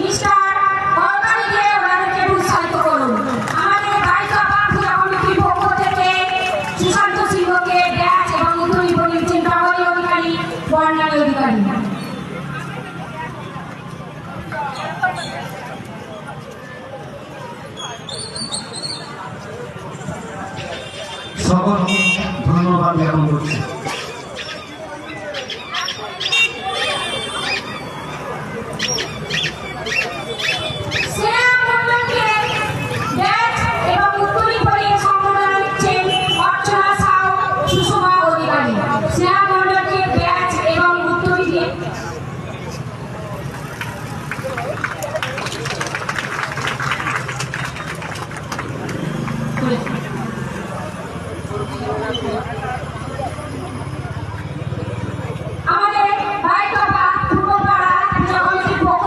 Mister তরকারি দিয়ে ওনাদেরকে উৎসাহিত করুন। আমাদের গায়িকা পাখিরা কমিটির পক্ষ থেকে সুশান্ত সিংহকে ব্যাচ এবং উত্তরীয় নিচ্ছেন প্রহরী অধিকারী বর্ণালী অধিকারী। সকল ধন্যবাদ জ্ঞাপন করছি।